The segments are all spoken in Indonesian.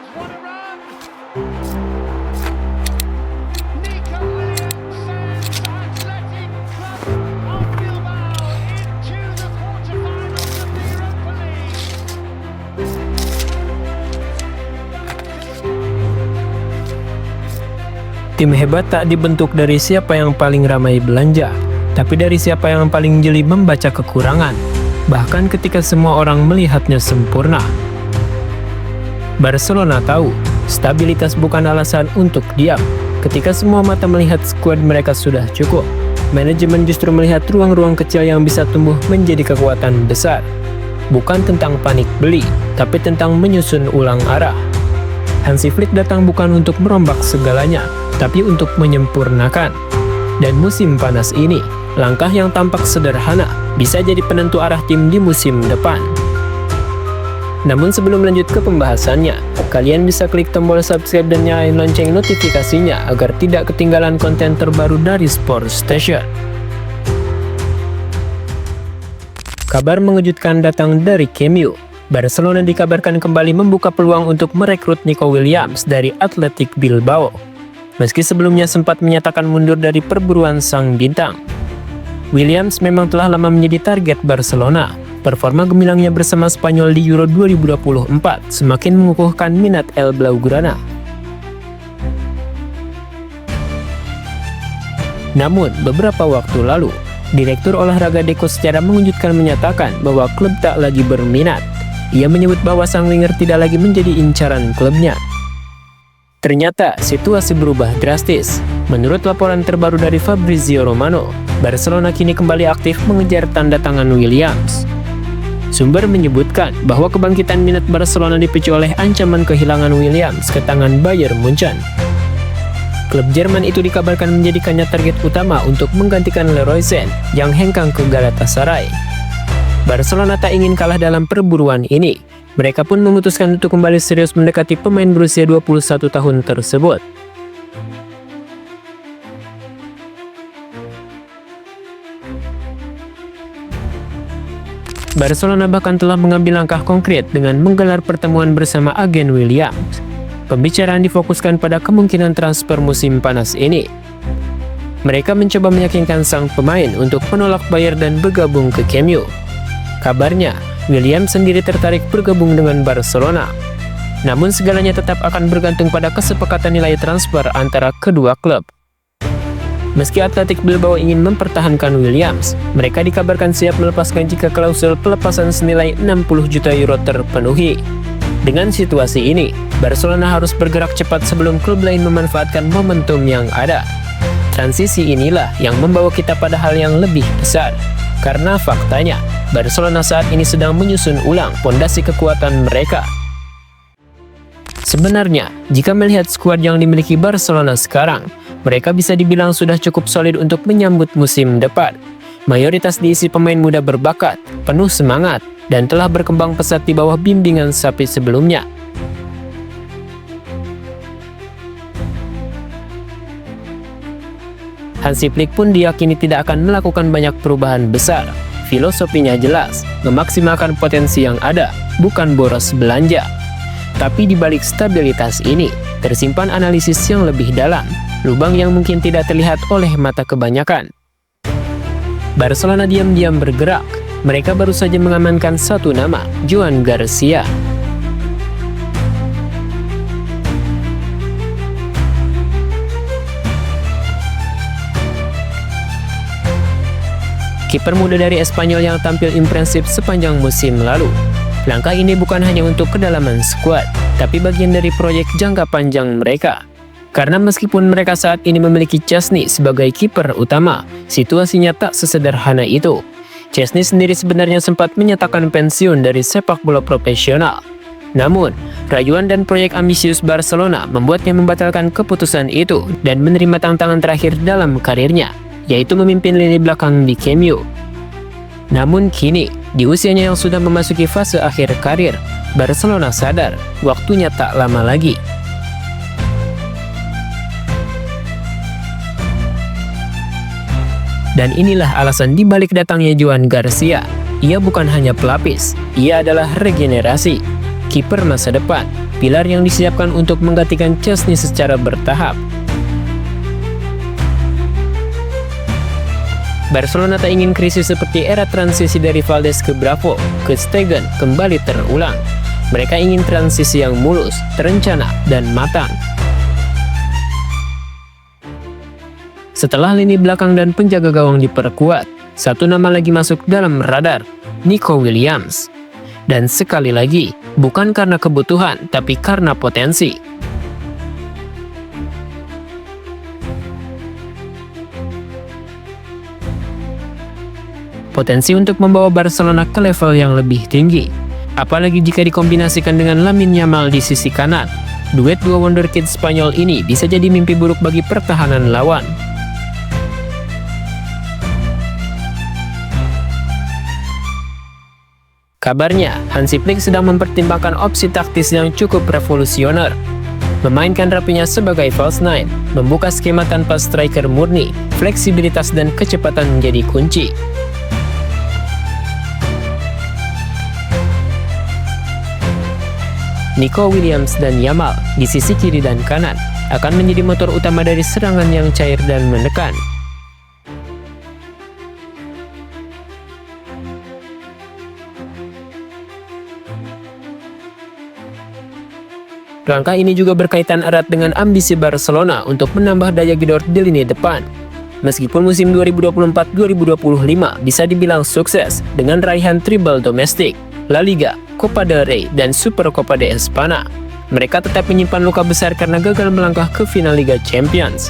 What a run! Nico Williams sends Athletic Club of Bilbao into the quarterfinals of the Europa League. Tim hebat tak dibentuk dari siapa yang paling ramai belanja, tapi dari siapa yang paling jeli membaca kekurangan, bahkan ketika semua orang melihatnya sempurna. Barcelona tahu, stabilitas bukan alasan untuk diam. Ketika semua mata melihat skuad mereka sudah cukup, manajemen justru melihat ruang-ruang kecil yang bisa tumbuh menjadi kekuatan besar. Bukan tentang panik beli, tapi tentang menyusun ulang arah. Hansi Flick datang bukan untuk merombak segalanya, tapi untuk menyempurnakan. Dan musim panas ini, langkah yang tampak sederhana bisa jadi penentu arah tim di musim depan. Namun sebelum lanjut ke pembahasannya, kalian bisa klik tombol subscribe dan nyalain lonceng notifikasinya agar tidak ketinggalan konten terbaru dari Sport Station. Kabar mengejutkan datang dari Camp Nou. Barcelona dikabarkan kembali membuka peluang untuk merekrut Nico Williams dari Athletic Bilbao. Meski sebelumnya sempat menyatakan mundur dari perburuan sang bintang, Williams memang telah lama menjadi target Barcelona. Performa gemilangnya bersama Spanyol di Euro 2024 semakin mengukuhkan minat El Blaugrana. Namun, beberapa waktu lalu, Direktur Olahraga Deco secara mengejutkan menyatakan bahwa klub tak lagi berminat. Ia menyebut bahwa sang winger tidak lagi menjadi incaran klubnya. Ternyata, situasi berubah drastis. Menurut laporan terbaru dari Fabrizio Romano, Barcelona kini kembali aktif mengejar tanda tangan Williams. Sumber menyebutkan bahwa kebangkitan minat Barcelona dipicu oleh ancaman kehilangan Williams ke tangan Bayern Munchen. Klub Jerman itu dikabarkan menjadikannya target utama untuk menggantikan Leroy Sane yang hengkang ke Galatasaray. Barcelona tak ingin kalah dalam perburuan ini. Mereka pun memutuskan untuk kembali serius mendekati pemain berusia 21 tahun tersebut. Barcelona bahkan telah mengambil langkah konkret dengan menggelar pertemuan bersama agen Williams. Pembicaraan difokuskan pada kemungkinan transfer musim panas ini. Mereka mencoba meyakinkan sang pemain untuk menolak bayar dan bergabung ke Camp Nou. Kabarnya, Williams sendiri tertarik bergabung dengan Barcelona. Namun segalanya tetap akan bergantung pada kesepakatan nilai transfer antara kedua klub. Meski Athletic Bilbao ingin mempertahankan Williams, mereka dikabarkan siap melepaskan jika klausul pelepasan senilai 60 juta euro terpenuhi. Dengan situasi ini, Barcelona harus bergerak cepat sebelum klub lain memanfaatkan momentum yang ada. Transisi inilah yang membawa kita pada hal yang lebih besar. Karena faktanya, Barcelona saat ini sedang menyusun ulang pondasi kekuatan mereka. Sebenarnya, jika melihat skuad yang dimiliki Barcelona sekarang, mereka bisa dibilang sudah cukup solid untuk menyambut musim depan. Mayoritas diisi pemain muda berbakat, penuh semangat, dan telah berkembang pesat di bawah bimbingan Xavi sebelumnya. Hansi Flick pun diyakini tidak akan melakukan banyak perubahan besar. Filosofinya jelas, memaksimalkan potensi yang ada, bukan boros belanja. Tapi di balik stabilitas ini, tersimpan analisis yang lebih dalam, lubang yang mungkin tidak terlihat oleh mata kebanyakan. Barcelona diam-diam bergerak. Mereka baru saja mengamankan satu nama, Joan Garcia. Kiper muda dari Espanyol yang tampil impresif sepanjang musim lalu. Langkah ini bukan hanya untuk kedalaman skuad, tapi bagian dari proyek jangka panjang mereka. Karena meskipun mereka saat ini memiliki Chesney sebagai kiper utama, situasinya tak sesederhana itu. Chesney sendiri sebenarnya sempat menyatakan pensiun dari sepak bola profesional. Namun, rayuan dan proyek ambisius Barcelona membuatnya membatalkan keputusan itu dan menerima tantangan terakhir dalam karirnya, yaitu memimpin lini belakang di Camp Nou. Namun kini, di usianya yang sudah memasuki fase akhir karir, Barcelona sadar waktunya tak lama lagi. Dan inilah alasan dibalik datangnya Joan Garcia. Ia bukan hanya pelapis, ia adalah regenerasi, kiper masa depan, pilar yang disiapkan untuk menggantikan Chesney secara bertahap. Barcelona tak ingin krisis seperti era transisi dari Valdes ke Bravo ke Stegen kembali terulang. Mereka ingin transisi yang mulus, terencana, dan matang. Setelah lini belakang dan penjaga gawang diperkuat, satu nama lagi masuk dalam radar, Nico Williams. Dan sekali lagi, bukan karena kebutuhan, tapi karena potensi. Potensi untuk membawa Barcelona ke level yang lebih tinggi. Apalagi jika dikombinasikan dengan Lamine Yamal di sisi kanan. Duet dua wonderkid Spanyol ini bisa jadi mimpi buruk bagi pertahanan lawan. Kabarnya, Hansi Flick sedang mempertimbangkan opsi taktis yang cukup revolusioner. Memainkan Rafinha sebagai false nine, membuka skema tanpa striker murni, fleksibilitas dan kecepatan menjadi kunci. Nico Williams dan Yamal di sisi kiri dan kanan akan menjadi motor utama dari serangan yang cair dan menekan. Langkah ini juga berkaitan erat dengan ambisi Barcelona untuk menambah daya gedor di lini depan. Meskipun musim 2024-2025 bisa dibilang sukses dengan raihan treble domestik, La Liga, Copa del Rey, dan Super Copa de España, mereka tetap menyimpan luka besar karena gagal melangkah ke final Liga Champions.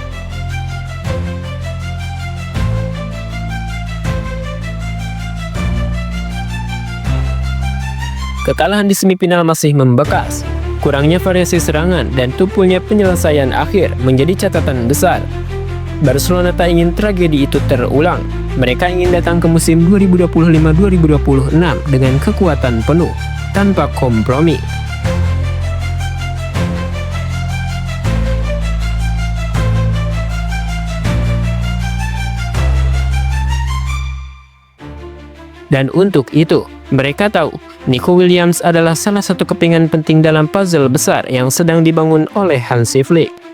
Kekalahan di semifinal masih membekas. Kurangnya variasi serangan dan tumpulnya penyelesaian akhir menjadi catatan besar. Barcelona tak ingin tragedi itu terulang. Mereka ingin datang ke musim 2025-2026 dengan kekuatan penuh, tanpa kompromi. Dan untuk itu, mereka tahu Nico Williams adalah salah satu kepingan penting dalam puzzle besar yang sedang dibangun oleh Hansi Flick.